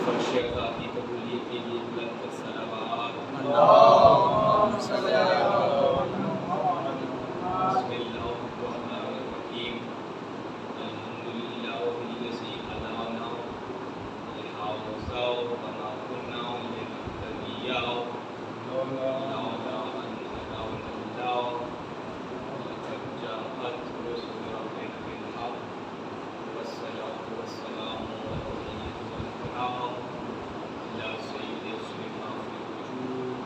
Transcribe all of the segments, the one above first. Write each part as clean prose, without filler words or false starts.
فرش عطا کی قبولیت کے لیے بلند کر صلوات اللهم صل على بسم اللہ الرحمن الرحیم الحمد للہ الذی هدانا لهذا وما كنا لنهتدي لولا ان هدانا الله لقد جاءت رسل ربنا بالحق والصلاة والسلام على سيد السلام في الوجود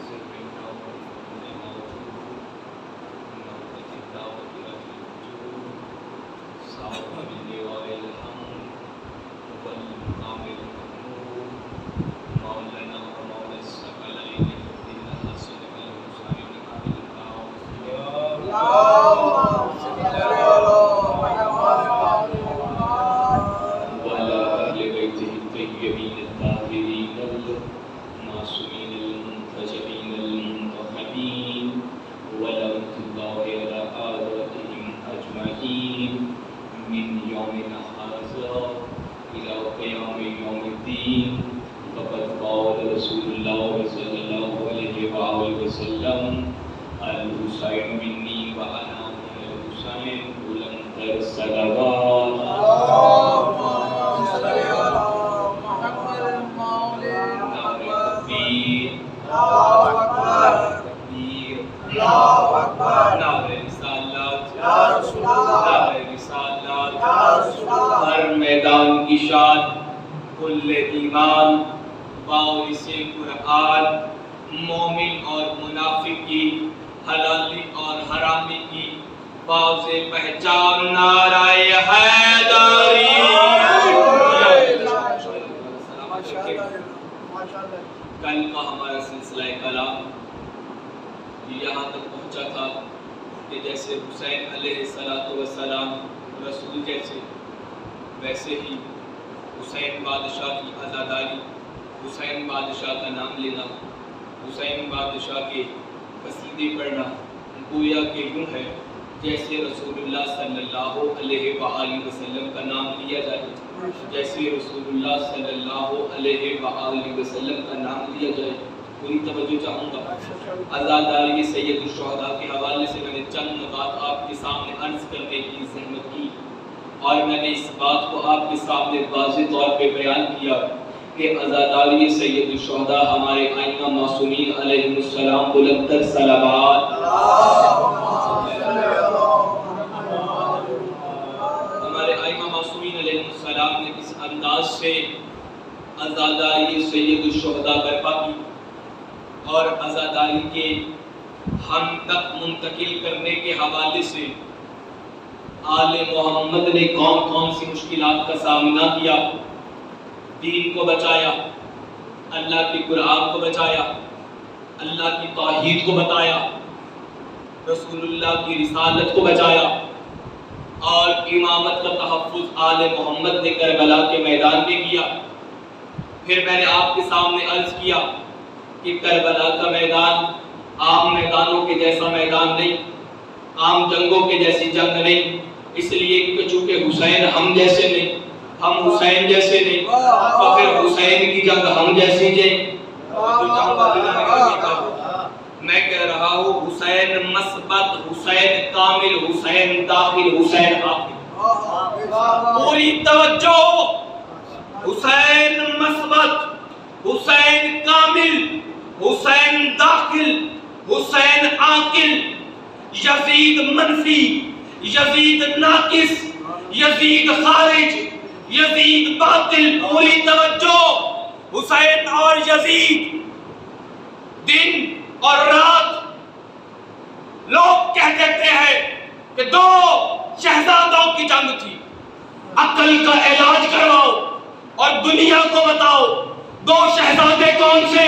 سر النور في الموجود نوبة الدعوة إلى الوجود صاحب اللواء الحمد والمقام المحمود مولانا ومولى الثقلين الدين الحسن والحسين بن عبد الله اللهم صل على وعلى أهل بيته الطيبين الطاهرين المعصومين المنتجبين المنتخبين ولعنة الله على أعدائهم أجمعين من يومنا هذا إلى قيام يوم الدين فقد قال رسول الله صلى الله عليه وآله وسلم الحسين مني وأنا من الحسين بلند الصلوات اللهم صل على محمد مولانا محمد تكبير الله أكبر تكبير الله أكبر نعرہ رسالت يا رسول الله نعرہ رسالت يا رسول الله ہر میدان کی شان کل ایمان وارث قرآن مومن اور منافق کی حلالی اور حرامی کی واضح پہچان نعرہ حیدری کل کا ہمارا سلسلہ کلام یہاں تک پہنچا تھا کہ جیسے حسین علیہ السلام رسول جیسے ویسے ہی حسین بادشاہ کی عزاداری حسین بادشاہ کا نام لینا حسین بادشاہ کے قصیدے پڑھنا گویا کہ یوں ہے جیسے رسول اللہ صلی اللہ علیہ وآلہ وسلم کا نام لیا جائے جیسے رسول اللہ صلی اللہ علیہ وآلہ وسلم کا نام لیا جائے پوری توجہ چاہوں گا عزاداری سید الشہداء کے حوالے سے میں نے چند بات آپ کے سامنے عرض کرنے کی زحمت کی اور میں نے اس بات کو آپ کے سامنے واضح طور پہ بیان کیا کہ عزاداری سید الشہداء ہمارے ائمہ معصومین علیہ السلام بلند تر صلوات ہمارے ائمہ معصومین علیہ السلام نے کس انداز سے عزاداری سید الشہداء برپا کی اور عزاداری کے ہم تک منتقل کرنے کے حوالے سے آل محمد نے کون کون سی مشکلات کا سامنا کیا دین کو بچایا اللہ کے قرآن کو بچایا اللہ کی توحید کو بتایا رسول اللہ کی رسالت کو بچایا اور امامت کا تحفظ آل محمد نے کربلا کے میدان میں کیا پھر میں نے آپ کے سامنے عرض کیا کہ کربلا کا میدان عام میدانوں کے جیسا میدان نہیں عام جنگوں کے جیسی جنگ نہیں اس لیے کہ چونکہ حسین ہم جیسے نہیں ہم حسین جیسے نہیں تو پھر حسین کی جنگ ہم جیسی جائے میں کہہ رہا ہوں حسین مثبت حسین کامل حسین داخل حسین عاقل پوری توجہ حسین مثبت حسین کامل حسین داخل حسین عاقل یزید منفی یزید ناقص یزید خارج یزید باطل پوری توجہ حسین اور یزید دن اور رات لوگ کہہ دیتے ہیں کہ دو شہزادوں کی جنگ تھی عقل کا علاج کرواؤ اور دنیا کو بتاؤ دو شہزادے کون سے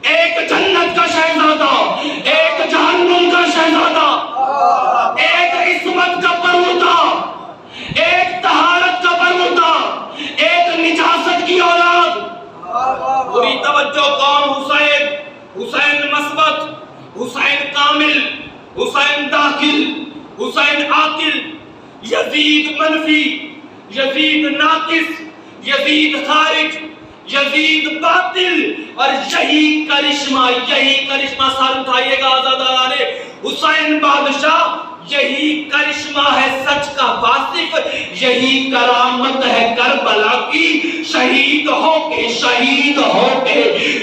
ایک جنت کا شہزادہ ایک جہنم کا شہزادہ ایک عصمت کا پرمتا ایک طہارت کا پرمتا ایک نجاست کی اولاد پوری توجہ کون حسین حسین مثبت حسین کامل حسین داخل حسین عاقل یزید منفی یزید ناقص یزید خارج، یزید باطل، اور یہی کرشمہ سر اٹھائیے گا آزاداران حسین بادشاہ، یہی کرشمہ ہے سچ کا واصف، یہی کرامت ہے کربلا کی، شہید ہو کے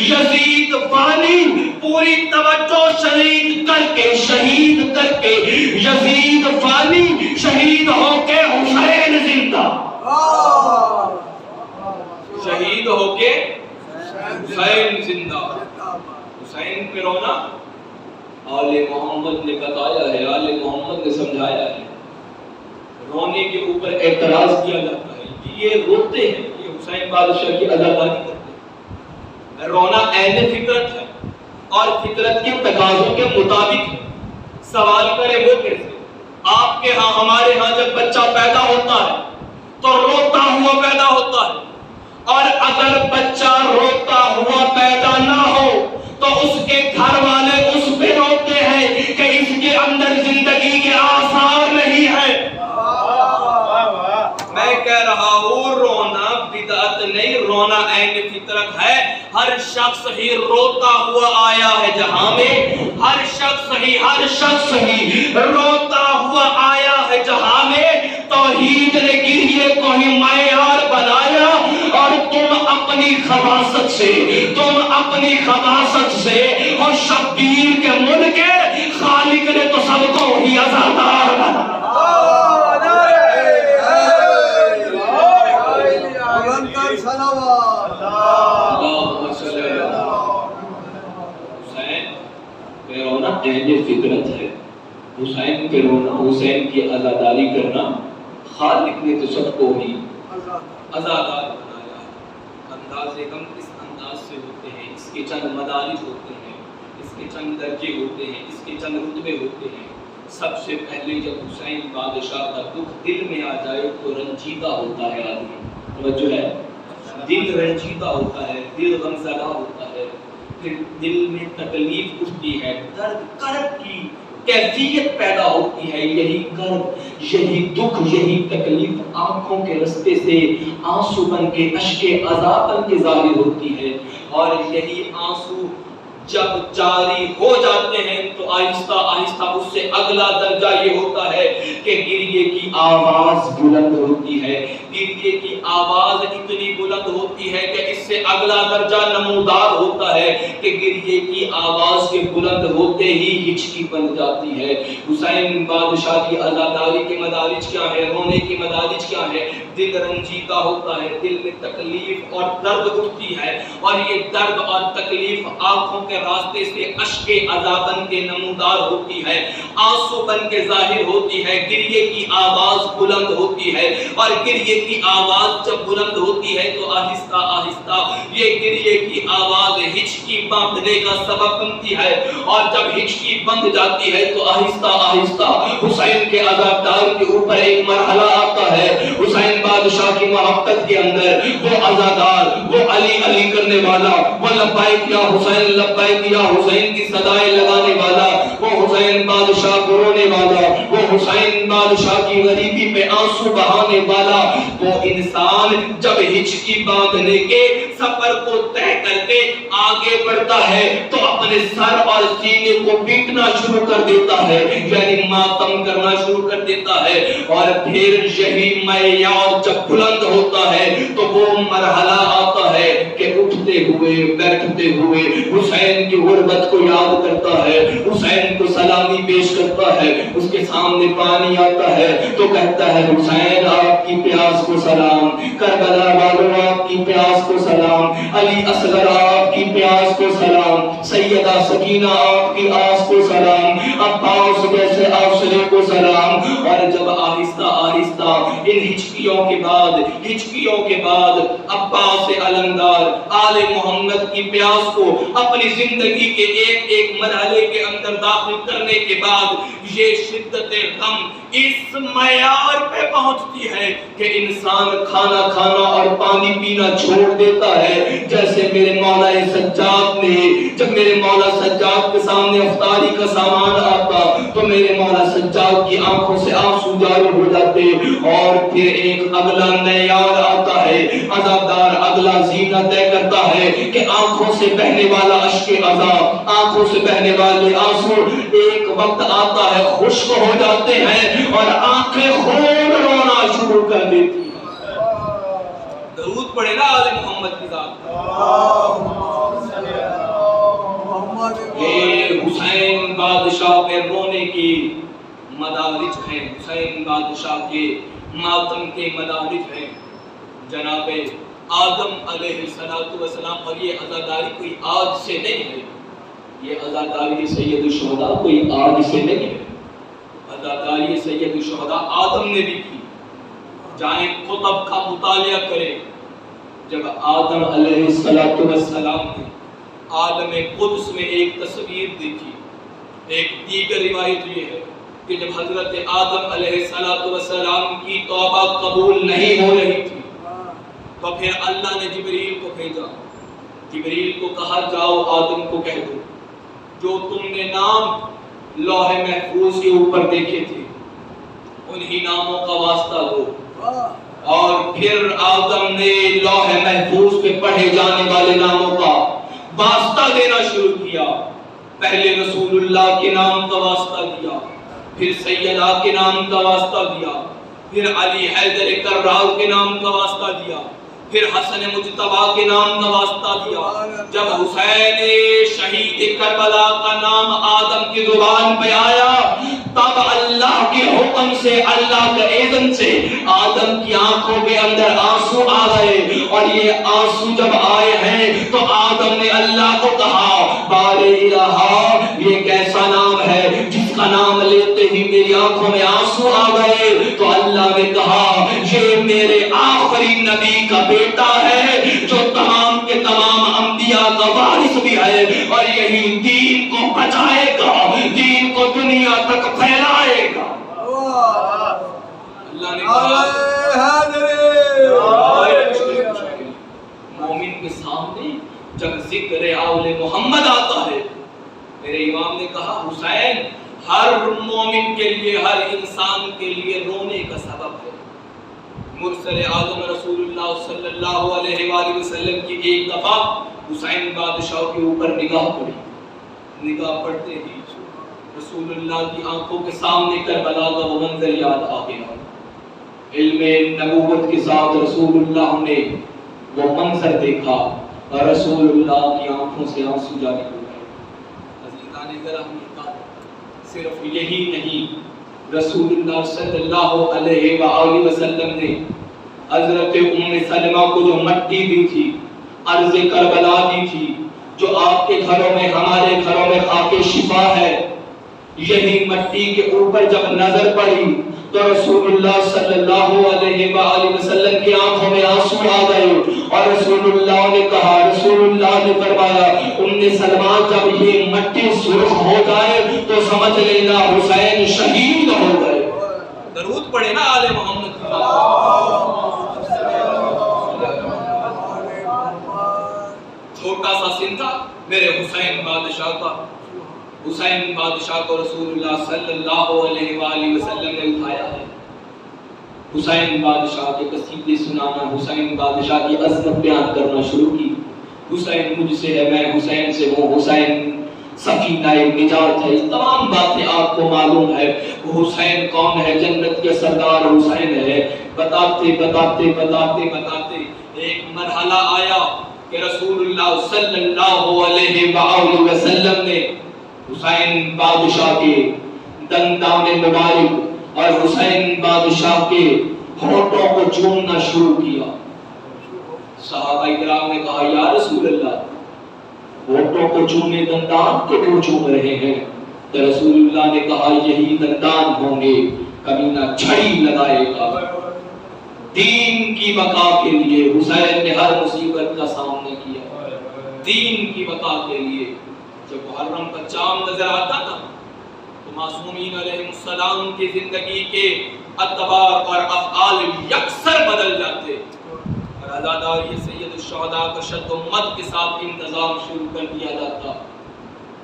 یزید فانی، پوری توجہ شہید کر کے یزید فانی، شہید ہو کے حسین زندہ، شہید ہو کے حسین زندہ۔ حسین پہ رونا آل محمد نے بتایا ہے، آل محمد نے سمجھایا ہے، رونے کے اوپر اعتراض کیا جاتا ہے کہ یہ روتے ہیں، یہ حسین بادشاہ کی اداکاری کرتے ہیں۔ رونا عین فطرت ہے اور فطرت کے تقاضوں کے مطابق ہے۔ سوال کرے وہ کیسے؟ آپ کے ہاں، ہمارے ہاں جب بچہ پیدا ہوتا ہے تو روتا ہوا پیدا ہوتا ہے، اور اگر بچہ روتا ہوا پیدا نہ ہو تو اس کے گھر والے اس پہ روتے ہیں کہ اس کے اندر زندگی کے آثار نہیں ہے۔ میں کہہ رہا ہوں رونا بدعت نہیں، رونا عین فطرت ہے۔ ہر شخص ہی روتا ہوا آیا ہے جہاں میں، ہر شخص ہی روتا ہوا آیا ہے جہاں میں۔ توحید نے گریے کو ہی معیار بنایا، اور تم اپنی خباثت سے اور شبیر کے ملک خالق نے تو سب کو ہی عزادار بنایا۔ حسین پہ رونا عین فطرت ہے، حسین پہ رونا، حسین کی عزاداری کرنا، خالق نے تو سب کو ہی عزادار بنایا۔ انداز غم اس انداز سے ہوتے ہیں، اس کے چند مدارج ہوتے ہیں، اس کے چند درجے ہوتے ہیں، اس کے چند رتبے ہوتے ہیں۔ سب سے پہلے جب حسین بادشاہ کا دکھ دل میں آ جائے تو رنجیدہ ہوتا ہے آدمی، توجہ ہے، دل رنجیدہ ہوتا ہے، دل غمزدہ ہوتا ہے، پھر دل میں تکلیف اٹھتی ہے، درد کرب کی کیفیت پیدا ہوتی ہے۔ یہی کرب، یہی دکھ، یہی تکلیف آنکھوں کے رستے سے آنسو بن کے، اشک عذاب بن کے ظاہر ہوتی ہے، اور یہی آنسو جب جاری ہو جاتے ہیں تو آہستہ آہستہ اس سے اگلا درجہ یہ ہوتا ہے کہ گریے کی آواز بلند ہوتی ہے، گریے کی آواز اتنی بلند ہوتی ہے کہ اس سے اگلا درجہ نمودار ہوتا ہے کہ گریے کی آواز کے بلند ہوتے ہی ہچکی بن جاتی ہے۔ حسین بادشاہ کی عزاداری کے مدارج کیا ہے، رونے کی مدارج کیا ہے؟ دل رنجیدہ ہوتا ہے، دل میں تکلیف اور درد اٹھتی ہے، اور یہ درد اور تکلیف آنکھوں کے راستے سے اشک عذاب بن کے نمودار ہوتی ہے، آنسو بن کے ظاہر ہوتی ہے، گریے کی آواز بلند ہوتی ہے، اور گریے کی آواز جب بلند ہوتی ہے تو آہستہ آہستہ یہ گریے کی آواز ہچکی باندھنے کا سبب بنتی ہے، اور جب ہچکی بند جاتی ہے تو آہستہ آہستہ حسین کے عزادار کے اوپر ایک مرحلہ آتا ہے۔ حسین بادشاہ کی محبت کے اندر وہ عزادار، وہ علی علی کرنے والا، وہ لبیک یا حسین لبیک یا حسین کی صدائیں لگانے والا، وہ حسین بادشاہ کو رونے والا، وہ حسین بادشاہ کی غریبی پہ آنسو بہانے والا، وہ انسان جب ہچکی باندھنے کے سفر کو طے کر کے آگے بڑھتا ہے تو اپنے سر اور سینے کو پیٹنا شروع کر دیتا ہے، یعنی ماتم کرنا شروع کر دیتا ہے، اور پھر یہی معیار جب بلند ہوتا ہے تو وہ مرحلہ آتا ہے کہ اٹھتے ہوئے بیٹھتے ہوئے حسین کی غربت کو یاد کرتا ہے، حسین کو سلامی پیش کرتا ہے، اس کے سامنے پانی آتا ہے تو کہتا ہے حسین آپ کی پیاس کو سلام، کربلا والوں آپ کی پیاس کو سلام، علی اصغر آپ کی پیاس کو سلام، سیدہ سکینہ آپ کی آس کو سلام، عباس جیسے آسرے کو سلام۔ اور جب آہستہ آہستہ ان ہچکیوں کے بعد عباس علمدار آل محمد کی پیاس کو اپنی زندگی کے ایک ایک مرحلے کے اندر داخل کرنے کے بعد یہ شدت غم اس معیار پہ پہنچتی ہے کہ انسان کھانا کھانا اور پانی پینا چھوڑ دیتا ہے، جیسے میرے مولا سجاد نے، جب میرے مولا سجاد کے سامنے افطاری کا سامان آتا تو میرے مولا سجاد کی آنکھوں سے آنسو جاری ہو جاتے، اور پھر ایک اگلا معیار آتا ہے، عذابدار اگلا زینہ طے کرتا ہے کہ آنکھوں سے بہنے والا اشک عذاب، آنکھوں سے بہنے والے آنسو ایک وقت آتا ہے خشک ہو جاتے ہیں اور آنکھیں خون رونا شروع کر دیتی ہیں۔ درود پڑھے نا آل محمد کی ذات۔ یہ حسین بادشاہ پہ رونے کی مدارج ہیں، حسین بادشاہ کے ماتم کے مدارج ہیں۔ جناب آدم علیہ السلام، اور یہ عزاداری کوئی آج سے نہیں ہے، یہ عزاداری سید الشہداء کوئی آج سے نہیں ہے، عزاداری سید الشہداء آدم نے بھی کی۔ جائیں کتب کا مطالعہ کریں، جب آدم علیہ السلام نے عالم قدس میں ایک تصویر دیکھی، ایک دیگر روایت یہ ہے کہ جب حضرت آدم علیہ السلام کی توبہ قبول نہیں ہو رہی تھی تو پھر اللہ نے جبریل کو بھیجا، جبریل کو کہا جاؤ آدم کو کہہ دو جو تم نے نام لوح محفوظ کے اوپر دیکھے تھے انہی ناموں کا واسطہ دو۔ اور پھر آدم نے لوح محفوظ پہ پڑھے جانے والے ناموں کا واسطہ دینا شروع کیا۔ پہلے رسول اللہ کے نام کا واسطہ دیا، پھر سیدہ کے نام کا واسطہ دیا، پھر علی حیدر کرار کے نام کا واسطہ دیا، پھر حسن مجتبی کے نام کا واسطہ دیا۔ جب حسین شہید کربلا کا نام آدم کی زبان پہ آیا تب اللہ کے حکم سے، اللہ کے اذن سے آدم کی آنکھوں کے اندر آنسو آ گئے، اور یہ آنسو جب آئے ہیں تو آدم نے اللہ کو کہا بارے الہا یہ کیسا نام ہے جس کا نام لیتے ہی میری آنکھوں میں آنسو آ گئے؟ تو اللہ نے کہا یہ میرے آخری نبی کا بیٹا ہے جو تمام کے تمام انبیاء کا وارث بھی ہے، اور یہی دین کو بچائے گا، دین کو دنیا تک پھیلائے گا۔ اللہ نے کہا مومن کے سامنے جب ذکر آل محمد آتا ہے، میرے امام نے کہا حسین ہر مومن کے لیے، ہر انسان کے لیے رونے کا سبب ہے۔ مرسل اعظم رسول اللہ صلی اللہ علیہ وآلہ وسلم کی ایک دفعہ حسین بادشاہ کے اوپر نگاہ پڑی، نگاہ پڑتے ہی رسول اللہ کی آنکھوں کے سامنے کربلا کا وہ منظر یاد آ گیا۔ علم نبوت کے ساتھ رسول اللہ نے وہ منظر دیکھا اور رسول اللہ کی آنکھوں سے آنسو جاری ہو گئے۔ عزیزان گرامی، صرف یہی نہیں، رسول اللہ صلی اللہ علیہ وآلہ وسلم نے حضرت ام سلمہ کو جو مٹی دی تھی، عرض کربلا دی تھی، جو آپ کے گھروں میں ہمارے گھروں میں خاک شفا ہے، یہی مٹی کے اوپر جب نظر پڑی تو رسول اللہ صلی اللہ علیہ وآلہ وسلم کی آنکھوں میں آنسو آ گئے، اور رسول اللہ نے کہا، رسول اللہ نے فرمایا ام سلمہ جب یہ مٹی سرخ ہو جائے تو سمجھ لینا حسین شہید ہو گئے۔ درود پڑھے نا آل محمد کی ذات۔ چھوٹا سا سن تھا میرے حسین بادشاہ کا، حسین بادشاہ کو رسول اللہ صلی اللہ علیہ وآلہ وسلم نے اٹھایا ہے۔ حسین بادشاہ کے قصیدے سنانا، حسین بادشاہ کی عظمت بیان کرنا شروع کی۔ حسین مجھ سے ہے، میں حسین سے ہوں، حسین سفینہ نجات ہے، تمام باتیں آپ کو معلوم ہے۔ وہ حسین کون ہے؟ جنت کے سردار حسین ہے۔ بتاتے بتاتے بتاتے بتاتے ایک مرحلہ آیا کہ رسول اللہ صلی اللہ علیہ وآلہ وسلم نے حسین بادشاہ کے دندان مبارک اور حسین بادشاہ کے ہونٹوں کو چومنا شروع کیا۔ صحابہ کرام نے کہا یا رسول اللہ ہونٹوں کو چومے دندان کو کیوں چوم رہے ہیں؟ تو رسول اللہ نے کہا یہی دندان ہوں گے کمینہ چھڑی لگائے گا دین کی بقا کے لیے۔ حسین نے ہر مصیبت کا سامنا کیا دین کی بقا کے لیے۔ جب محرم کا چاند نظر آتا نا تو معصومین علیہ السلام کی زندگی کے ادوار اور افعال یکسر بدل جاتے، اور عزاداری سید الشہداء کا شد و مد کے ساتھ انتظام شروع کر دیا جاتا۔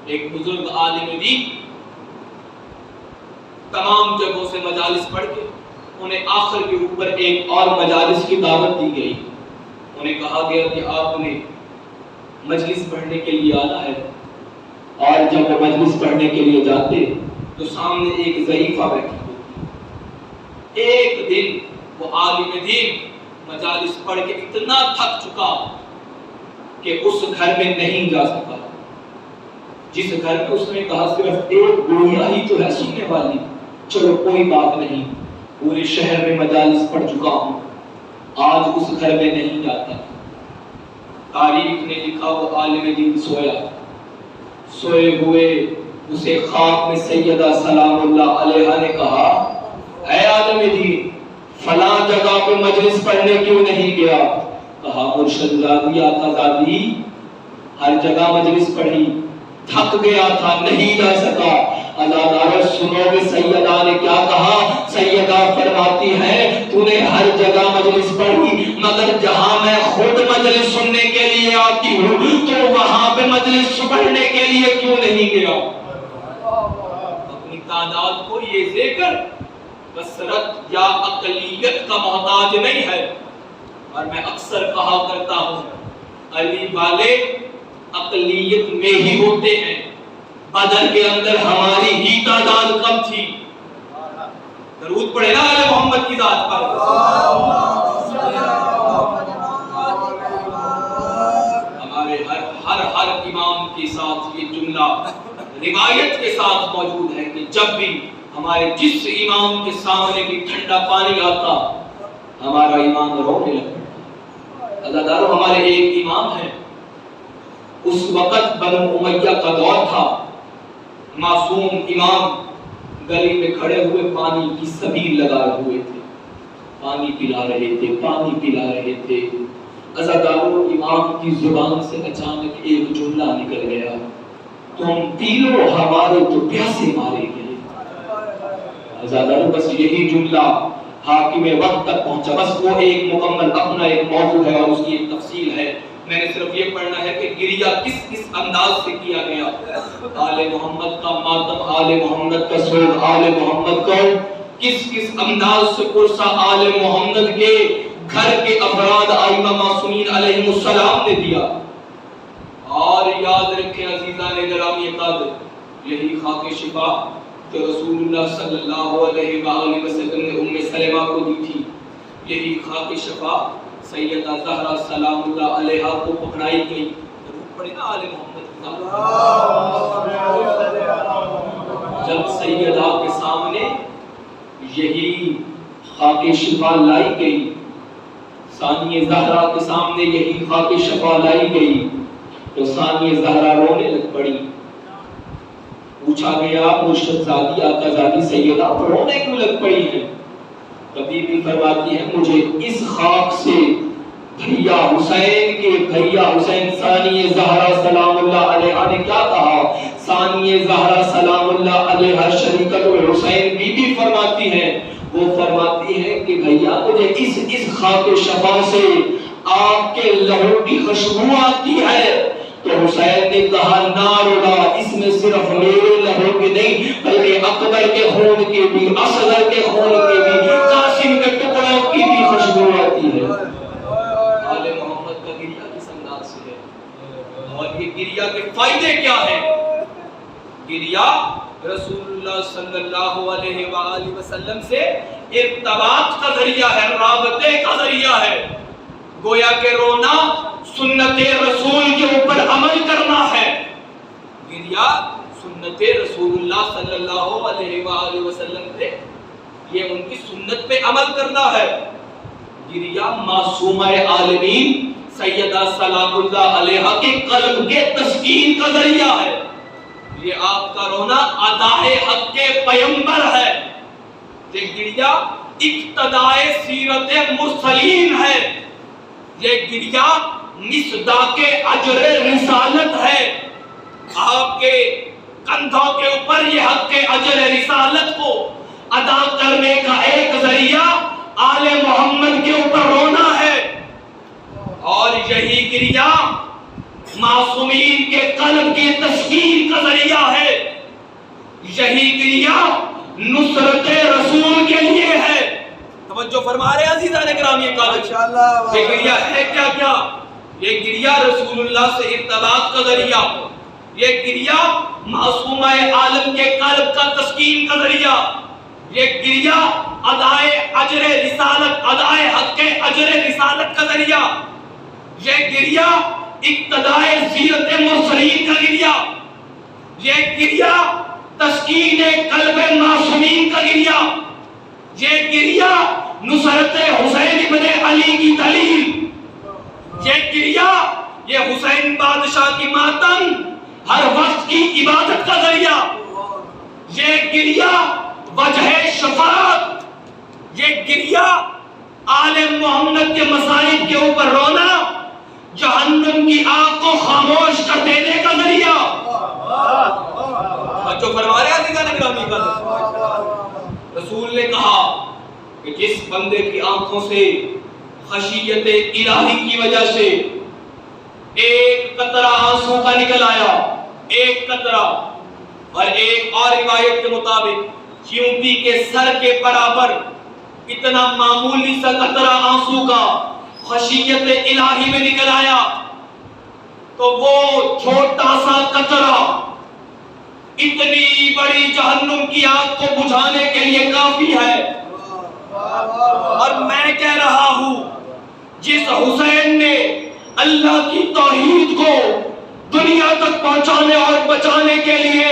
ایک بزرگ عالم دین تمام جگہوں سے مجالس پڑھ کے انہیں آخر کے اوپر ایک اور مجالس کی دعوت دی گئی۔ انہیں کہا گیا کہ آپ نے مجلس پڑھنے کے لیے آنا ہے، اور جب وہ مجلس پڑھنے کے لیے جاتے تو سامنے ایک ضعیفہ بیٹھی ہوتی۔ ایک دن وہ عالم دین مجالس پڑھ کے اتنا تھک چکا کہ اس گھر میں نہیں جا سکا، جس گھر میں اس نے کہا صرف ایک گڑیا ہی تو ہے سننے والی، چلو کوئی بات نہیں، پورے شہر میں مجالس پڑھ چکا ہوں، آج اس گھر میں نہیں جاتا۔ تاریخ نے لکھا وہ عالم دین سوئے ہوئے اسے خواب میں سیدہ سلام اللہ علیہا نے کہا، اے عالم دین فلاں جگہ پہ مجلس پڑھنے کیوں نہیں گیا؟ کہا مرشد زادی آقا زادی ہر جگہ مجلس پڑھی، تھک گیا تھا نہیں جا سکا۔ ازادارہ سنو گے سیدہ نے کیا کہا؟ سیدہ فرماتی ہے تو نے ہر جگہ مجلس پڑھی، مگر جہاں میں خود مجلس سننے کے لیے آتی ہوں تو وہاں پہ مجلس پڑھنے کے لیے کیوں نہیں گیا؟ اپنی تعداد کو یہ ذکر کثرت یا اقلیت کا محتاج نہیں ہے، اور میں اکثر کہا کرتا ہوں علی والے اقلیت میں ہی ہوتے ہیں، بدر کے اندر ہماری ہی تعداد کم تھی۔ درود پڑھے نا آل محمد کی ذات پر۔ ہمارے ہر امام کے ساتھ یہ جملہ روایت کے ساتھ موجود ہے کہ جب بھی ہمارے جس امام کے سامنے بھی ٹھنڈا پانی آتا ہمارا امام رونے لگتا۔ اللہ تعالیٰ ہمارے ایک امام ہیں، اس وقت بنو امیہ کا دور تھا، معصوم امام گلی میں کھڑے ہوئے پانی کی سبیل لگائے ہوئے تھے، پانی پلا رہے تھے۔ عزادارو امام کی زبان سے اچانک ایک جملہ نکل گیا، تم پی لو ہمارے تو پیاسے مارے گئے۔ عزادارو بس یہی جملہ حاکم وقت تک پہنچا، بس وہ ایک مکمل اپنا ایک موضوع ہے اور اس کی ایک تفصیل ہے۔ میں نے صرف یہ پڑھنا ہے کہ گریہ کس انداز سے کیا گیا، آل محمد کا ماتم، آل محمد کا سوگ، آل محمد کو کس انداز سے پرسا آل محمد کے گھر کے افراد ائمہ معصومین علیہم السلام نے دیا۔ اور یاد رکھیں عزیزان گرامی قدر، یہی خاک شفا جو رسول اللہ صلی اللہ علیہ وآلہ وسلم نے ام سلمہ کو دی تھی، یہی خاک شفا سیدہ زہرا سلام اللہ علیہا کو پکڑائی گئی۔ درود پڑھے نا آل محمد کی ذات۔ جب سیدہ کے سامنے یہی خاک شفا لائی گئی، ثانیہ زہرا کے سامنے یہی خاک شفا لائی گئی تو ثانیہ زہرا رونے لگ پڑی۔ پوچھا گیا مرشد زادی آقا زادی سیدہ رونے کیوں لگ پڑی ہے؟ کبھی بھی فرماتی ہے مجھے اس خاک سے بھیا حسین ثانیہ زہرا سلام اللہ علیہا نے کیا کہا؟ ثانیہ زہرا سلام اللہ علیہا شریکت الحسین بی بی فرماتی ہے، وہ فرماتی ہے کہ بھیا مجھے اس خاک شفا سے آپ کے لہو کی خوشبو آتی ہے۔ تو حسین نے کہا نارولا، اس میں صرف میرے لہو کی نہیں بلکہ اکبر کے خون کی بھی، اصغر کے خون کی بھی، قاسم کے ٹکڑوں کی بھی خوشبو آتی ہے۔ آل محمد کا گریہ کس انداز سے ہے، اور یہ گریہ کے فائدے کیا ہیں؟ گریہ رسول اللہ صلی اللہ علیہ وآلہ وسلم سے ارتباط کا ذریعہ ہے، رابطے کا ذریعہ ہے۔ گویا کہ رونا سنت رسول کے اوپر عمل کرنا ہے، گریہ سنت رسول اللہ صلی اللہ علیہ وآلہ وسلم پہ یہ ان کی سنت پہ عمل کرنا ہے۔ گریہ معصومہ عالمین سیدہ سلام اللہ علیہا کے قلب کے تسکین کا ذریعہ ہے۔ یہ آپ کا رونا ادائے حق کے پیمبر ہے، یہ گریہ اقتدائے سیرت مرسلین ہے، یہ گریہ مصداق اجر رسالت ہے۔ آپ کے کندھوں کے اوپر یہ حق کے اجر رسالت کو ادا کرنے کا ایک ذریعہ آل محمد کے اوپر رونا ہے، اور یہی گریہ معصومین کے قلب کی تسکین کا ذریعہ ہے، یہی گریہ نصرت رسول کے لیے ہے۔ توجہ فرما رہے عزیزان گرامی قادر، یہ گریہ ہے کیا کیا؟ یہ گریہ رسول اللہ سے ارتباط کا ذریعہ، یہ گریہ معصومہ عالم کے قلب کا تسکین کا ذریعہ، یہ گریہ ادائے اجر رسالت، ادائے حق اجر رسالت کا ذریعہ، یہ گریہ اقتدائے سیرت مرسلین کا گریہ، یہ گریہ تسکین قلب معصومین کا گریہ، یہ گریہ نصرت حسین ابن علی کی دلیل، یہ گریہ یہ حسین بادشاہ کی ماتم ہر وقت کی عبادت کا ذریعہ، یہ گریہ وجہ شفاعت، یہ گریہ آل محمد کے مصائب کے اوپر رونا جہنم کی آگ کو خاموش کر دینے کا ذریعہ۔ جو فرما رہے عزیزان گرامی کا رسول نے کہا کہ جس بندے کی آنکھوں سے خشیت الہی کی وجہ سے ایک قطرہ آنسو کا نکل آیا، ایک قطرہ، اور ایک اور روایت کے مطابق چیونٹی کے سر کے برابر اتنا معمولی سا قطرہ آنسو کا خشیت الہی میں نکل آیا، تو وہ چھوٹا سا قطرہ اتنی بڑی جہنم کی آگ کو بجھانے کے لیے کافی ہے۔ اور میں کہہ رہا ہوں جس حسین نے اللہ کی توحید کو دنیا تک پہنچانے اور بچانے کے لیے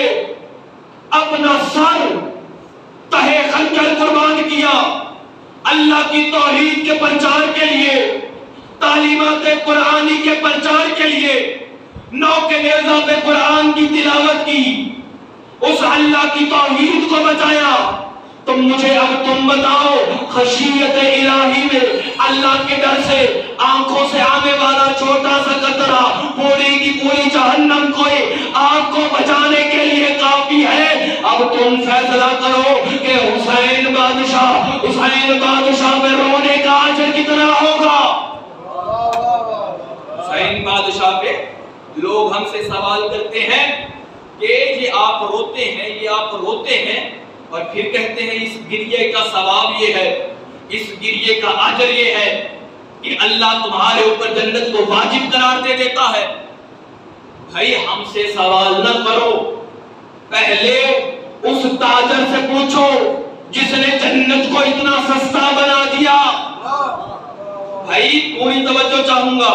اپنا سر تہے خنجر قربان کیا، اللہ کی توحید کے پرچار کے لیے، تعلیمات قرآنی کے پرچار کے لیے، نو کے نیزہ پہ قرآن کی تلاوت کی، اس اللہ کی توحید کو بچایا، تو مجھے اب تم بتاؤ خشیت الہی میں اللہ کے ڈر سے آنکھوں سے آنے والا چھوٹا سا قطرہ پوری کی پوری جہنم کو آگ کو بچانے کے لیے کافی ہے؟ اب تم فیصلہ کرو کہ حسین بادشاہ میں رونے کا اجر کتنا ہوگا؟ حسین بادشاہ پہ لوگ ہم سے سوال کرتے ہیں کہ یہ آپ روتے ہیں اور پھر کہتے ہیں اس گریے کا ثواب یہ ہے، اس گریے کا اجر یہ ہے کہ اللہ تمہارے اوپر جنت کو واجب قرار دے دیتا ہے۔ بھائی ہم سے سوال نہ کرو، پہلے اس تاجر سے پوچھو جس نے جنت کو اتنا سستا بنا دیا۔ بھائی پوری توجہ چاہوں گا،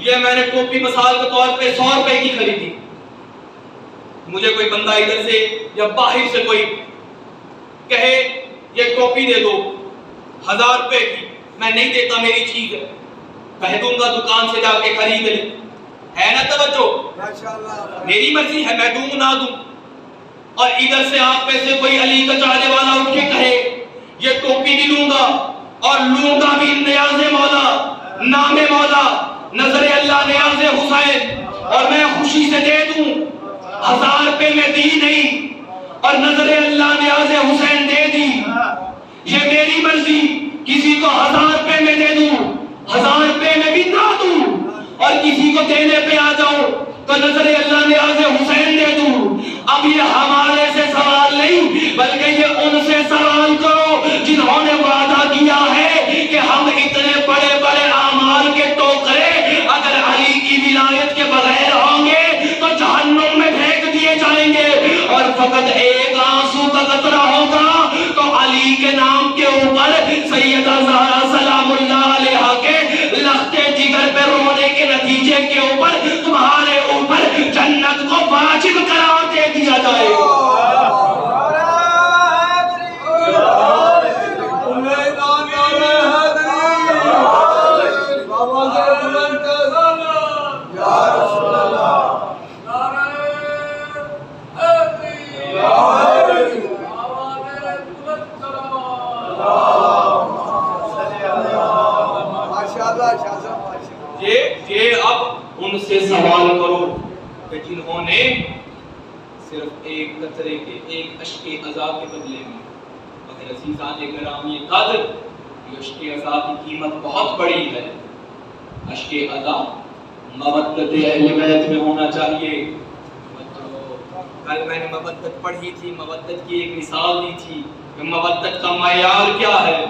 یہ میں نے ٹوپی مثال کے طور پہ 100 روپے کی خریدی، مجھے کوئی بندہ ادھر سے یا باہر سے کوئی کہے یہ ٹوپی دے دو 1000 روپے کی، میں نہیں دیتا، میری چیز ہے، کہہ دوں گا دکان سے جا کے خرید لے، ہے نا توجہ؟ میری مرضی ہے میں دوں نہ دوں۔ اور ادھر سے آپ میں سے کوئی علی کا چاہنے والا اٹھ کے کہے یہ ٹوپی بھی لوں گا اور لوں گا بھی نیاز مولا، نام مولا، نظر اللہ نیاز حسین، اور میں خوشی سے دے دوں، 1000 روپے میں دی نہیں اور نظر اللہ نیاز حسین دے دی، یہ میری مرضی، کسی کو 1000 روپے میں دے دوں، 1000 روپے میں بھی نہ دوں، اور کسی کو دینے پہ آ جاؤں تو نظر اللہ نیاز حسین دے دوں۔ اب یہ ہمارے سے سوال نہیں بلکہ یہ ان سے سوال کرو جنہوں نے وعدہ کیا ہے کہ ہم اتنے بڑے بڑے اعمال کے ٹوکرے اگر علی کی ولایت کے بغیر ہوں گے تو جہنم میں پھینک دیے جائیں گے، اور فقط ایک آنسو کا قطرہ ہوگا تو علی کے نام کے اوپر سیدہ زہرا سلام اللہ علیہا کے لختے جگر پہ رونے کے نتیجے کے اوپر تمہارے اوپر جنت کو واجب قرار دے دیا جائے گا۔ یہ اب ان سے سوال کرو کہ جنہوں نے صرف ایک قطرے کے ایک اشک عذاب کے بدلے میں، مگر عزیزان گرامی قدر یہ اشک عذاب کی قیمت بہت بڑی ہے۔ اشک عذاب مودت اہل بیت میں ہونا چاہیے۔ کل میں نے مودت پڑھی تھی، مودت کی ایک مثال دی تھی کہ مودت کا معیار کیا ہے۔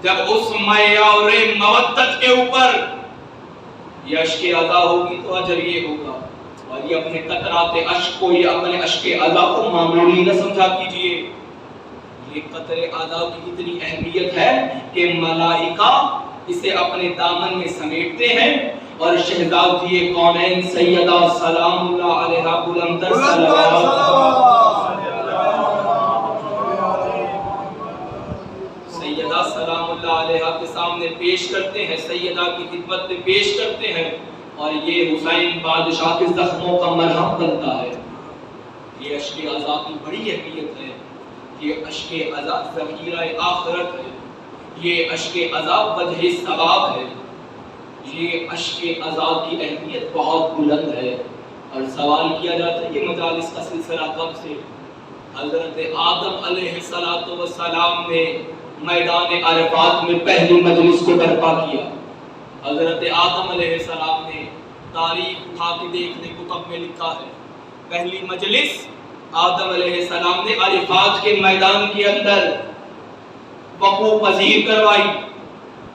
جب اس معیار مودت کے اوپر یہ اشک ادا ہوگی تو اجر یہ ہوگا. اور یہ اپنے قطرات اشک کو، یہ اپنے اشک ادا کو معمولی نہ سمجھا کیجئے. یہ قطر ادا کی اتنی اہمیت ہے کہ ملائکہ اسے اپنے دامن میں سمیٹتے ہیں اور شہزادی کونین سیدہ سلام اللہ علیہا بلندر سیدہ سلام اللہ علیہا کے سامنے پیش کرتے ہیں، سیدہ کی خدمت میں پیش کرتے ہیں، اور یہ حسین بادشاہ کے زخموں کا مرہم بنتا ہے. یہ اشک ادا کی بڑی اہمیت ہے. یہ اشک ادا ذخیرہ آخرت ہے. یہ اشک ادا وجہ ثواب ہے. یہ اشک ادا کی اہمیت بہت بلند ہے. اور سوال کیا جاتا ہے یہ مجالس کا سلسلہ کب سے؟ حضرت آدم علیہ السلام نے میدان عرفات میں پہلی مجلس کو برپا کیا. حضرت آدم علیہ السلام نے تاریخ اٹھا کے دیکھنے کتب میں لکھا ہے پہلی مجلس آدم علیہ السلام نے عرفات کے میدان کے اندر وقوع پذیر کروائی.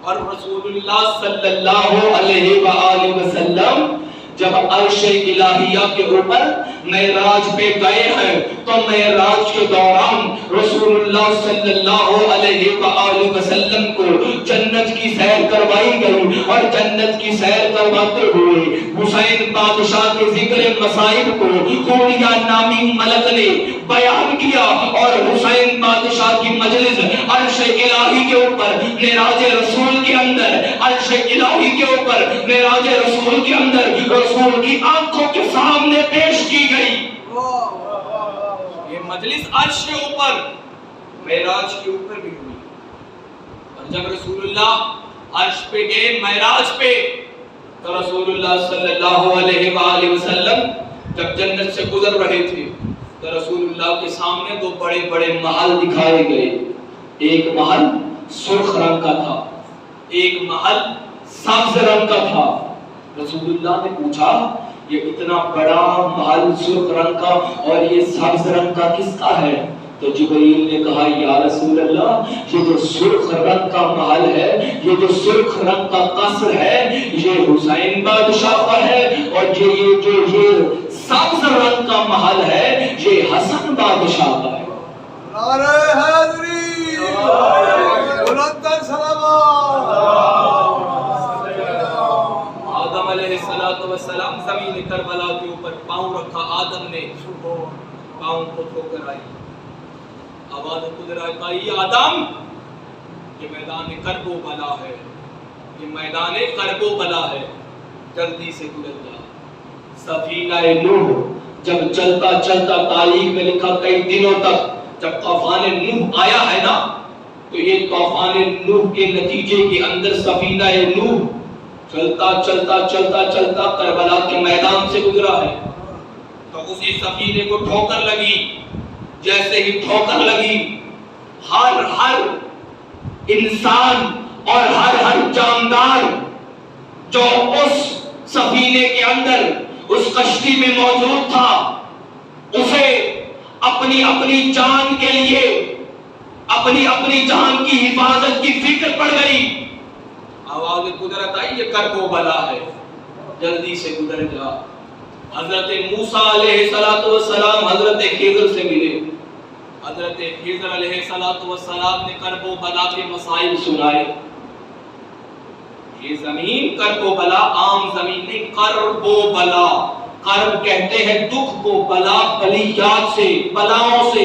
اور رسول اللہ صلی اللہ علیہ وآلہ وسلم جب عرش الہیہ کے اوپر معراج پہ گئے ہیں تو معراج کے دوران رسول اللہ صلی اللہ علیہ وآلہ وسلم کو جنت کی سیر کروائی گئی. اور جنت کی سیر کرواتے ہوئے حسین بادشاہ کے ذکر مصائب کو حوریہ نامی ملک نے بیان کیا. اور حسین بادشاہ کی مجلس عرش الہی کے اوپر معراج رسول کے اندر، عرش الہی کے اوپر معراج رسول کے اندر رسول کی آنکھوں کے سامنے پیش کی گئی. یہ مجلس عرش کے اوپر معراج کے اوپر بھی ہوئی. اور جب رسول اللہ عرش پہ گئے معراج پہ تو رسول اللہ صلی اللہ علیہ وآلہ وسلم جب جنت سے گزر رہے تھے تو رسول اللہ کے سامنے دو بڑے بڑے محل دکھائے گئے. ایک محل سرخ رنگ کا تھا، ایک محل سبز رنگ کا تھا. رسول اللہ نے پوچھا یہ اتنا بڑا محل سرخ رنگ کا اور یہ سبز رنگ کا کس کا ہے؟ تو جبرائیل نے کہا یا رسول اللہ یہ جو سرخ رنگ کا محل ہے، یہ جو سرخ رنگ کا قصر ہے یہ حسین بادشاہ کا ہے، اور یہ سبز رنگ کا محل ہے یہ حسن بادشاہ کا ہے. نعرہ حیدری بلندر سلام. آدم علیہ السلام زمین کربلا کے اوپر پاؤں رکھا. آدم نے پاؤں کو ٹھوکر آئی. آواز قدرت آئی آدم یہ میدان کرب و بلا ہے، یہ میدان کرب و بلا ہے، جلدی سے گزر جا. سفینہ نوح جب چلتا چلتا تاریخ میں لکھا کئی دنوں تک جب طوفان نوح آیا ہے نا تو یہ طوفان نوح کے نتیجے کے اندر سفینہ نوح چلتا چلتا چلتا چلتا کربلا کے میدان سے گزرا ہے. تو اسی سفینے کو ٹھوکر لگی. جیسے ہی ٹھوکر لگی ہر انسان اور ہر جاندار جو اس سفینے کے اندر اس کشتی میں موجود تھا اسے اپنی جان کے لیے اپنی جان کی حفاظت کی فکر پڑ گئی. آواز قدرت آئی یہ کرب و بلا ہے، جلدی سے گزر جا. حضرت موسیٰ علیہ السلام حضرت خضر سے ملے. حضرت خضر علیہ السلام نے کرب و بلا کے مسائل سنائے. یہ زمین کرب و بلا عام زمین نہیں، کرب و بلا. کرب کہتے ہیں دکھ کو، بلا بلیات سے، بلاؤں سے،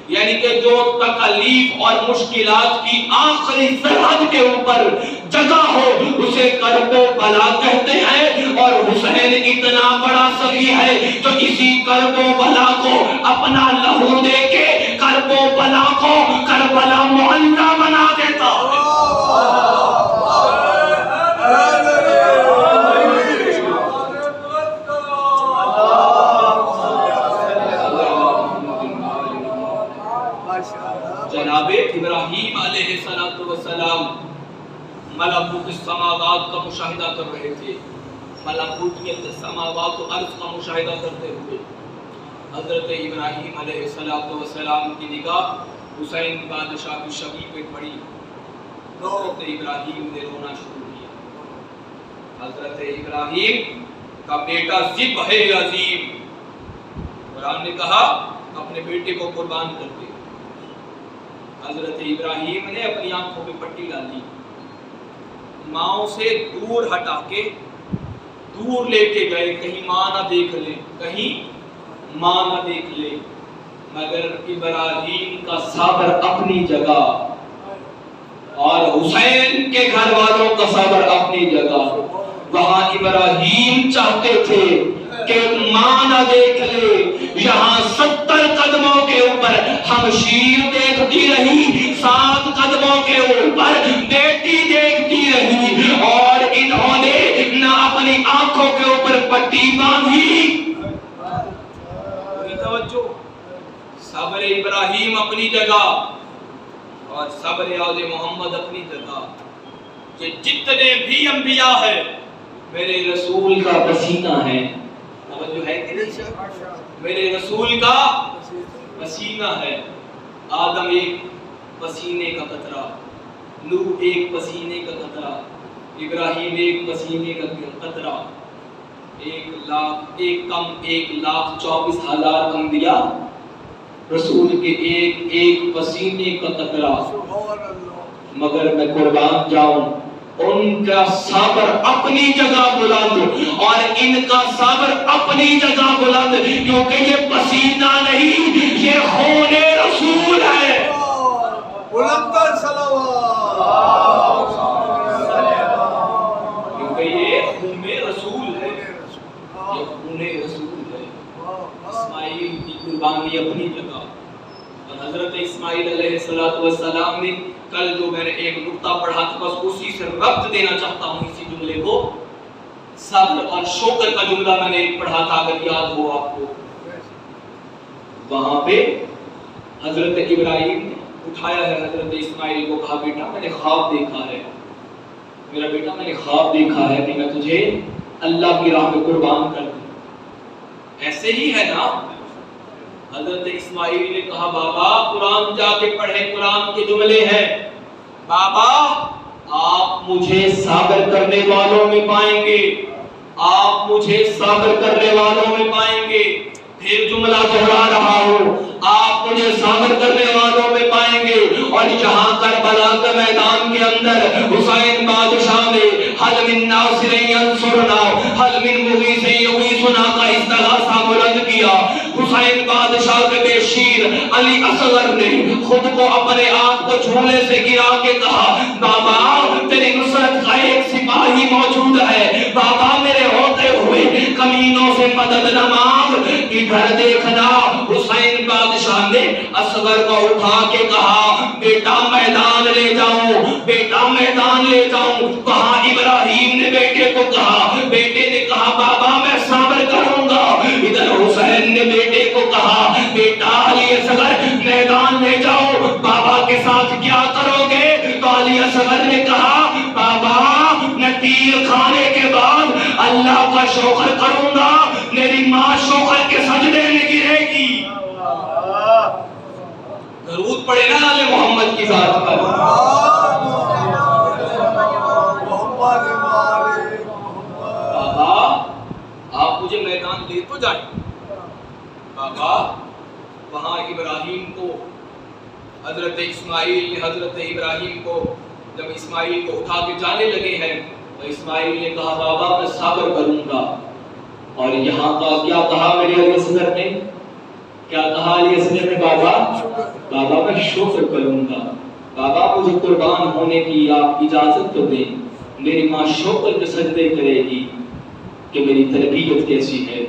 یعنی کہ جو تکلیف اور مشکلات کی آخری سرحد کے اوپر جگہ ہو اسے کرب و بلا کہتے ہیں. اور حسین اتنا بڑا سخی ہے جو اسی کرب و بلا کو اپنا لہو دے کے کرب و بلا کو کربلا معلّہ بنا دیتا ہے. جناب ابراہیم علیہ السلام ملکوت السماوات کا مشاہدہ کر رہے تھے. ملکوتیت السماوات و ارض کا مشاہدہ کرتے ہوئے حضرت ابراہیم علیہ السلام کی نگاہ حسین بادشاہ کی شبیہ پہ پڑی. حضرت ابراہیم نے رونا شروع کیا. حضرت ابراہیم کا بیٹا ذبح عظیم. قرآن نے کہا اپنے بیٹے کو قربان کر دے. حضرت ابراہیم نے اپنی آنکھوں پہ پٹی ڈالی, ماں سے دور ہٹا کے دور لے کے گئے, کہیں ماں نہ دیکھ لے, کہیں ماں نہ دیکھ لے. مگر ابراہیم کا صبر اپنی جگہ اور حسین کے گھر والوں کا صبر اپنی جگہ. وہاں ابراہیم چاہتے تھے کہ ماں نہ دیکھ لے, یہاں 70 قدموں کے اوپر ہمشیر دیکھتی رہی, 7 قدموں کے اوپر بیٹی دیکھتی رہی, اور انہوں نے نہ اپنی آنکھوں کے اوپر پٹی باندھی. توجہ, صبر ابراہیم اپنی جگہ اور صبر آل محمد اپنی جگہ. کہ جتنے بھی انبیاء ہیں میرے رسول کا پسینہ ہے. توجہ ہے کہ نہیں؟ میرے رسول کا پسینہ ہے. آدم ایک پسینے کا قطرہ, نوح ایک پسینے کا قطرہ, ابراہیم ایک پسینے کا قطرہ, 1,24,000 انبیاء, رسول کے ایک پسینے کا قطرہ. مگر میں قربان جاؤں, ان کا صبر اپنی جگہ بلند اور ان کا صبر اپنی جگہ بلند, کیونکہ یہ پسینہ نہیں, یہ خون رسول ہے. بلندر صلوات, کیونکہ یہ خون رسول ہے, یہ خون رسول ہے. اسماعیل کی قربانی اپنی جگہ. اور حضرت اسماعیل علیہ السلام نے کل جو میں نے ایک نقطہ پڑھا تھا, بس اسی سے ربط دینا چاہتا ہوں اسی جملے کو. صبر اور شکر کا جملہ میں نے ایک پڑھا تھا, اگر یاد ہو آپ کو. وہاں پہ حضرت ابراہیم نے اٹھایا ہے حضرت اسماعیل کو, کہا بیٹا میں نے خواب دیکھا ہے, میرا بیٹا میں نے خواب دیکھا ہے کہ میں تجھے اللہ کی راہ میں قربان کر دوں. ایسے ہی ہے نا. حضرت اسماعیل نے کہا بابا قرآن جا کے پڑھے, قرآن کے جملے ہیں, بابا آپ مجھے صبر کرنے والوں میں پائیں گے, آپ مجھے صبر کرنے والوں میں پائیں گے. پھر جملہ دہرا رہا ہوں, آپ مجھے صبر کرنے والوں میں پائیں گے. اور جہاں کربلا کے میدان کے اندر حسین بادشاہ نے حل من ناصر ینصرنا حل من مغیث یغیثنا کا استغاثہ بلند کیا, حسین بادشاہ کے بے شیر علی اصغر نے خود کو اپنے آپ کو جھولے سے گرا کے کہا بابا تیری نصرت کا ایک سپاہی موجود ہے, بابا میرے ہوتے ہوئے کمینوں سے مدد نہ مانگ. ادھر دیکھنا, حسین بادشاہ نے اصغر کو اٹھا کے کہا بیٹا میدان لے جاؤں, بیٹا میدان لے جاؤں. کہاں ابراہیم نے بیٹے کو کہا, بیٹے نے کہا بابا میں صبر کروں گا. ادھر حسین نے بیٹے کو کہا بیٹا علی اصغر میدان لے جاؤ, بابا کے ساتھ کیا کرو گے؟ تو علی اصغر نے کہا بابا میں تیر کھانے کے بعد اللہ کا شکر کروں گا, میری ماں شکر کے سجدے میں گرے گی. درود پڑھے نا آل محمد کی ذات پر. بابا آپ مجھے میدان لے تو جائیں. بابا وہاں ابراہیم کو حضرت اسماعیل نے حضرت ابراہیم کو جب اسماعیل کو اٹھا کے جانے لگے ہیں تو اسماعیل نے کہا بابا میں صبر کروں گا. اور یہاں کا کیا کہا میرے علی اصغر نے, کیا کہا علی اصغر نے, بابا میں شکر کروں گا. بابا مجھے قربان ہونے کی آپ اجازت تو دیں, میری ماں شکر کے سجدے کرے گی کہ میری تربیت کیسی ہے.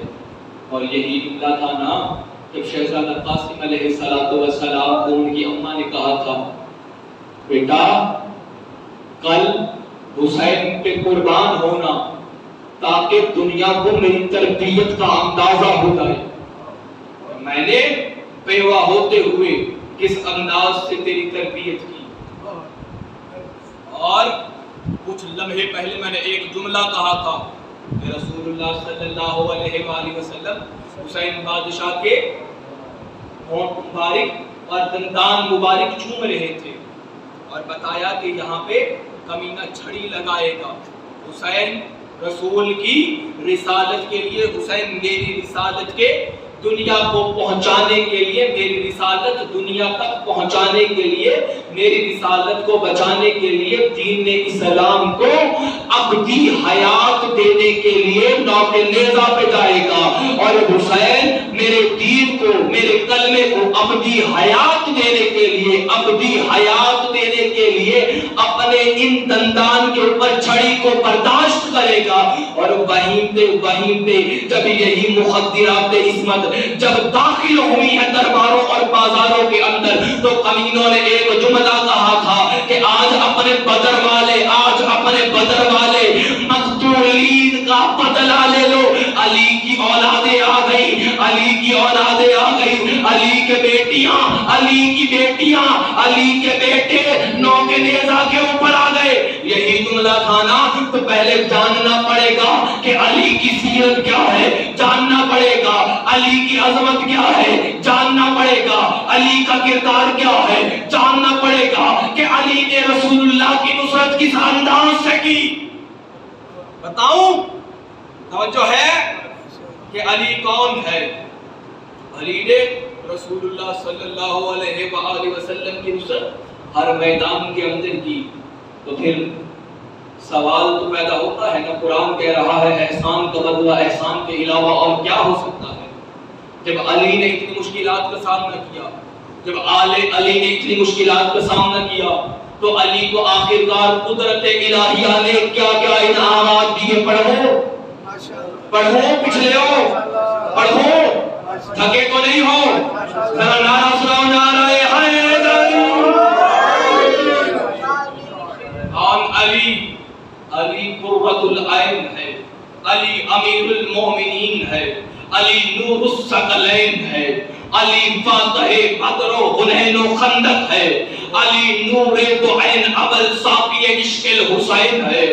اور یہی جملہ تھا نا جب شہزادہ قاسم علیہ السلام کو ان کی اماں نے کہا تھا بیٹا کل حسین پہ قربان ہونا تاکہ دنیا کو میری تربیت کا اندازہ ہو جائے. میں نے بیوہ ہوتے ہوئے کس انداز سے تیری تربیت کی. اور کچھ لمحے پہلے میں نے ایک جملہ کہا تھا کہ رسول اللہ صلی اللہ علیہ وآلہ وسلم حسین بادشاہ کے ہونٹ مبارک اور دندان مبارک چوم رہے تھے. اور بتایا کہ یہاں پہ کمینہ چھڑی لگائے گا. حسین رسول کی رسالت کے لیے، حسین میری رسالت کے دنیا کو پہنچانے کے لیے، میری رسالت دنیا تک پہنچانے کے لیے، میری رسالت کو بچانے کے لیے، دین اسلام کو ابدی حیات دینے کے لیے نوک نیزہ پہ جائے گا. اور حسین میرے دین کو، میرے کلمے کو ابدی حیات دینے کے لیے، ابدی حیات دینے کے لیے اپنے ان دندان کے اوپر چھڑی کو برداشت کرے گا. اور وہیں پہ جب یہی مخدرات عصمت جب داخل ہوئی ہے درباروں اور بازاروں کے اندر، تو کمینوں نے ایک جملہ کہا تھا کہ آج اپنے بدر والے مقتولین کا بدلہ لے لو. علی کی اولادیں آ گئی، علی کے بیٹیاں، علی کے بیٹے نوک نیزہ کے اوپر آ گئے. یہی جملہ تھا نا. تو پہلے جاننا پڑے گا کہ علی کی سیرت کیا ہے، جاننا پڑے گا علی کی عظمت کیا ہے، جاننا پڑے گا علی کا کردار کیا ہے، جاننا پڑے گا کہ علی نے رسول اللہ کی نصرت کس انداز سے کی. بتاؤں توجہ ہے کہ علی کون ہے؟ علی نے رسول اللہ صلی اللہ علیہ وآلہ وسلم کی نصرت ہر میدان کے اندر کی. تو پھر سوال تو پیدا ہوتا ہے نا، قرآن کہہ رہا ہے احسان کا بدلہ احسان کے علاوہ اور کیا ہو سکتا ہے؟ جب علی نے اتنی مشکلات کا سامنا کیا، جب علی نے اتنی مشکلات کا سامنا کیا، تو علی کو آخرکار قدرت الہیہ نے کیا کیا انعامات دیے. پڑھو پچھلے ہو، پڑھو تھکے تو نہیں ہو. ذرا نعرہ سناؤ، نعرہ حیدر. علی قرۃ العین ہے، علی امیر المومنین ہے، علی نور الثقلین ہے، علی فاتح بدر و حنین و خندق ہے، علی نور دو عین ابل صافی عشق الحسین ہے،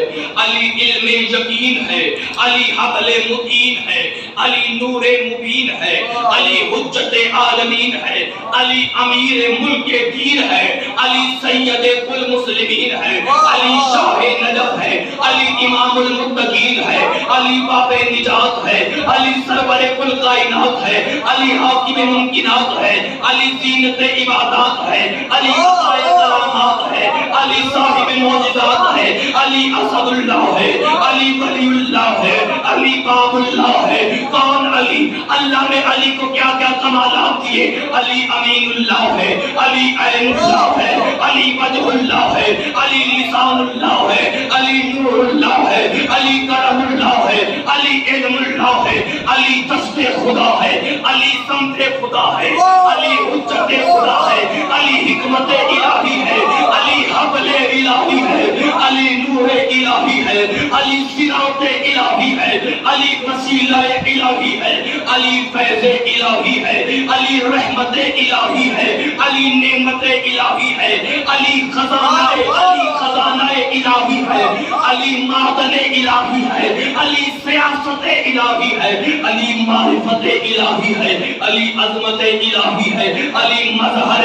علی علم یقین ہے، علی حبل متین ہے، علی نور مبین ہے، علی حجت عالمین ہے، علی امیر ملک دین ہے، علی سید کل مسلمین ہے، علی شاہ نجف ہے، علی امام المتقین ہے، علی باب نجات ہے، علی سرور کل کائنات ہے، علی حاکم ممکنات ہے، علی زینت عبادات ہے، علی کرامات ہے، علی صاحب معجزات ہے، علی اسد اللہ ہے، علی ولی اللہ ہے، علی باب اللہ ہے. کون علی؟ اللہ نے علی کو کیا کیا کمالات دیے. علی امین اللہ ہے، علی عین اللہ ہے، علی وجہ اللہ ہے، علی لسان اللہ ہے، علی نور اللہ ہے، علی کرم اللہ ہے، علی علم اللہ ہے، علی دست خدا ہے، علی سمت خدا ہے، علی حجت خدا ہے، علی حکمت الہی ہے، علی حبل الہی ہے، علی نور الہی ہے، علی صراط الہی ہے، علی وسیلہ الہی ہے، علی فیض الہی ہے، علی رحمت الہی ہے، علی نعمت الہی ہے، علی خزانہ الہی ہے، علی معدن الہی ہے، علی سیاست الہی ہے، علی معرفت الہی ہے، علی عظمت الہی ہے، علی مظہر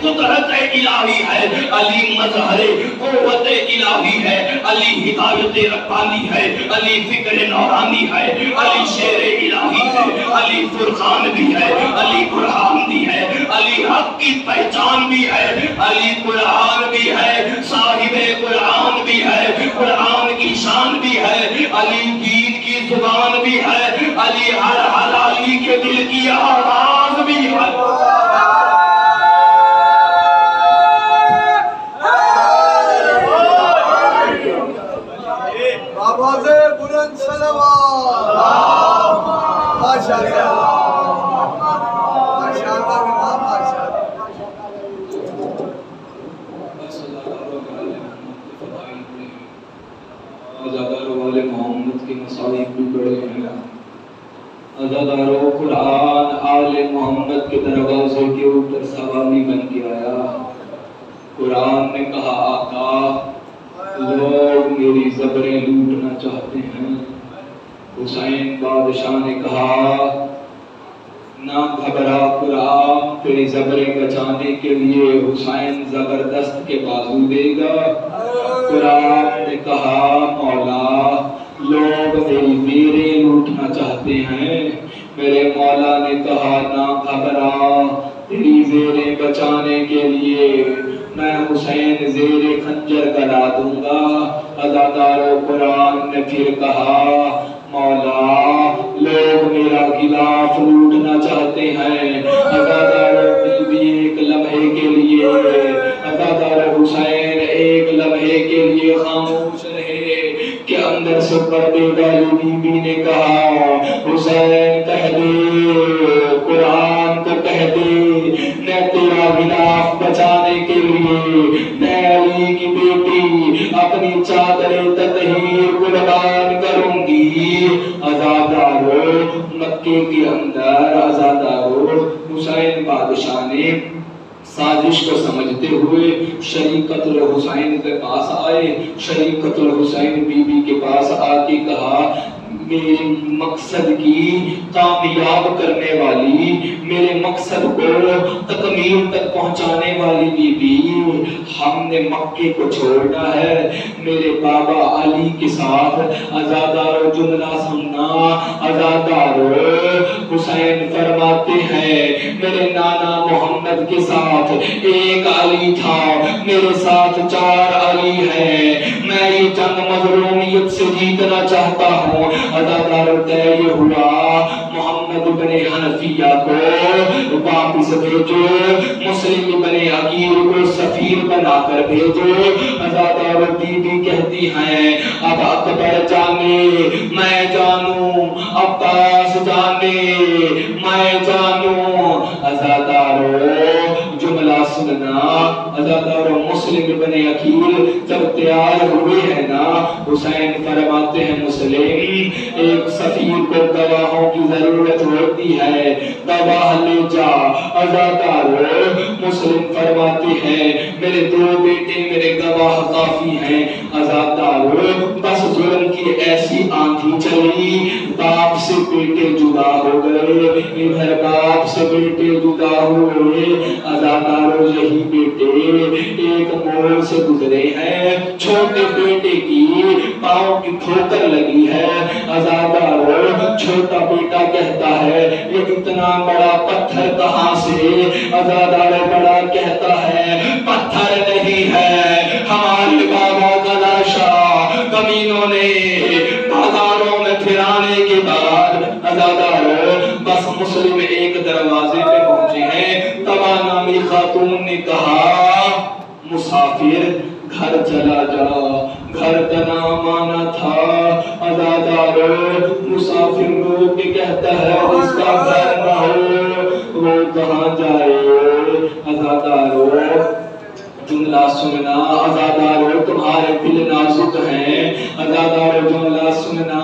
قدرت الہی ہے، علی مظہر قوت الہی ہے، علی ہدایت ربانی ہے، علی فکر نورانی ہے، علی شعر الہی ہے، علی فرقان بھی ہے، علی قرآن بھی ہے، علی حق کی پہچان بھی ہے، علی قرآن بھی ہے، صاحب قرآن بھی ہے، قرآن کی شان بھی ہے، علی دین کی زبان بھی ہے، علی ہر علی کے دل کی آواز بھی ہے. آواز بلند صلوات. ماشاءاللہ ماشاءاللہ ماشاءاللہ. عزاداروں والے محمد کے مصائب بھی بڑے ہیں. عزاداروں قرآن آل محمد کے دروازے کے اوپر سوامی بن کے آیا. قرآن نے کہا آقا لوگ میری زبریں لوٹنا چاہتے ہیں. حسین بادشاہ نے کہا نہ گھبرا قرآن تیری زبریں بچانے کے لیے حسین زبردست کے بازو دے گا۔ قرآن نے کہا مولا لوگ میری زیریں لوٹنا چاہتے ہیں، میرے مولا نے کہا نہ گھبرا تیری زیریں بچانے کے لیے میں حسین زیر خنجر گلا دوں گا۔ عزادارو قرآن نے پھر کہا مولا لوگ میرا غلاف لوٹنا چاہتے ہیں۔ عزادارو بیوی ایک لمحے کے لیے، عزادارو حسین ایک لمحے کے لیے خاموش رہے کہ اندر سے پردے والی بیوی نے کہا حسین کہہ دے، قرآن کو کہہ دے میں تیرا غلاف بچانے کے لیے میں علی کی بیٹی اپنی چادر تطہیر قربان کروں گی۔ عزادارو مکے کے اندر عزادارو حسین بادشاہ نے سازش کو سمجھتے ہوئے شریکت الحسین کے پاس آئے۔ شریکت الحسین بی بی کے پاس آ کے کہا میرے مقصد کی کامیاب کرنے والی، میرے مقصد کو تکمیل تک پہنچانے والی بی بی، ہم نے مکے کو چھوڑنا ہے میرے بابا علی کے ساتھ۔ عزادارو جملہ سننا، عزادارو حسین فرماتے ہیں میرے نانا محمد کے ساتھ ایک علی تھا، میرے ساتھ 4 علی ہیں، میں یہ جنگ مظلومیت سے جیتنا چاہتا ہوں۔ عزادارو طے یہ ہوا محمد بن حنفیہ کو واپس بھیجو، مسلم بن عقیل کو سفیر بنا کر بھیجو۔ عزادارو بی بی کہتی ہیں اب اکبر جانے میں جانوں، عباس جانے میں جانوں۔ عزادارو جملہ سننا، عزادارو مسلم بن عقیل جب تیار ہوئے ہیں نا، حسین فرماتے ہیں مسلم ایک سفیر کو گواہوں کی ضرورت ہوتی ہے، گواہ لے جا۔ عزادارو مسلم فرماتے ہیں میرے 2 بیٹے میرے گواہ کافی ہیں۔ عزادارو بس ظلم کی ایسی آندھی چلی، باپ سے بیٹے جدا ہو گئے، ادھر باپ سے بیٹے جدا ہوئے۔ عزادارو یہی بیٹے ایک موڑ سے گزرے ہیں، چھوٹے بیٹے کی پاؤں کی ٹھوکر لگی ہے۔ عزادارو چھوٹا بیٹا کہتا ہے یہ اتنا بڑا پتھر کہاں سے؟ عزادارو بڑا کہتا ہے پتھر نہیں ہے، ہمارے بابا کا لاشا کمینوں نے بازاروں میں پھرانے کے بعد۔ عزادارو بس مسلم ایک دروازے پہ پہنچے ہیں، تبا نامی خاتون نے کہا مسافر گھر چلا جا، گھر کا نام آنا تھا۔ عزادارو مسافر رو کے کہتا ہے جس کا گھر نہ ہو وہ کہاں جائے۔ عزادارو جملہ سننا، عزادارو تمہارے دل نازک ہیں۔ عزادارو جملہ سننا،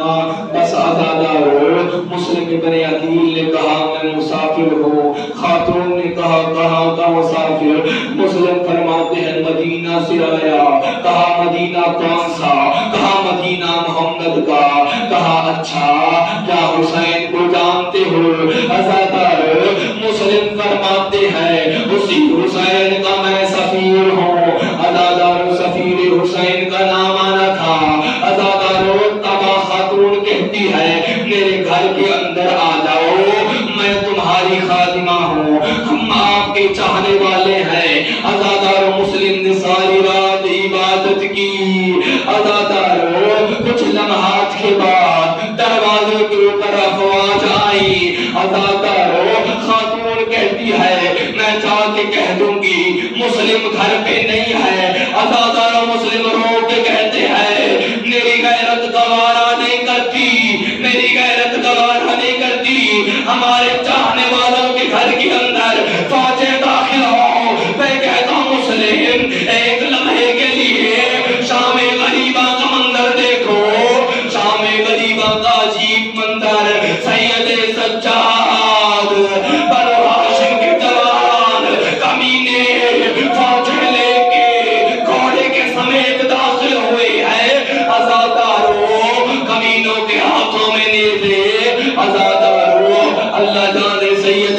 بس عزادارو مسلم بن عقیل نے کہا میں مسافر ہوں۔ خاتون نے کہا کہاں کا مسافر؟ مسلم فرماتے ہیں مدینہ سے آیا۔ کہا مدینہ کون سا؟ کہا مدینہ محمد کا۔ کہا اچھا کیا حسین کو جانتے ہو؟ عزادارو مسلم فرماتے ہیں اسی حسین کا میں سفیر ہوں۔ عزادارو سفیر حسین کا نام آنا تھا۔ عزادارو تبا خاتون کہتی ہے میرے گھر کے اندر آ جاؤ، میں تمہاری خادمہ ہوں، ہم آپ کے چاہنے والے ہیں۔ عزادارو مسلم نے ساری رات عبادت کی۔ عزادارو کچھ لمحات کے بعد دروازے کے اوپر افواج آئی۔ عزادارو خاتون کہتی ہے میں جا کے کہہ دوں گی مسلم گھر پہ نہیں ہے۔ عزادارو مسلم رو کے کہتے ہیں میری غیرت گوارا نہیں کرتی، میری غیرت گوارا نہیں کرتی، ہمارے چاہنے والوں کے گھر کے اندر فوجیں داخل ہوں۔ میں کہتا ہوں مسلم ایک لمحے کے لیے شام غریبہ کا منظر دیکھو، شام غریبہ کا عجیب منظر۔ سید سجاد بنو ہاشم کے جوان کمینے فوجیں لے کے گھوڑے کے سمیت داخل ہوئے ہیں۔ عزادارو کمینوں کے ہاتھوں میں نیزے۔ عزادارو اللہ جانے سید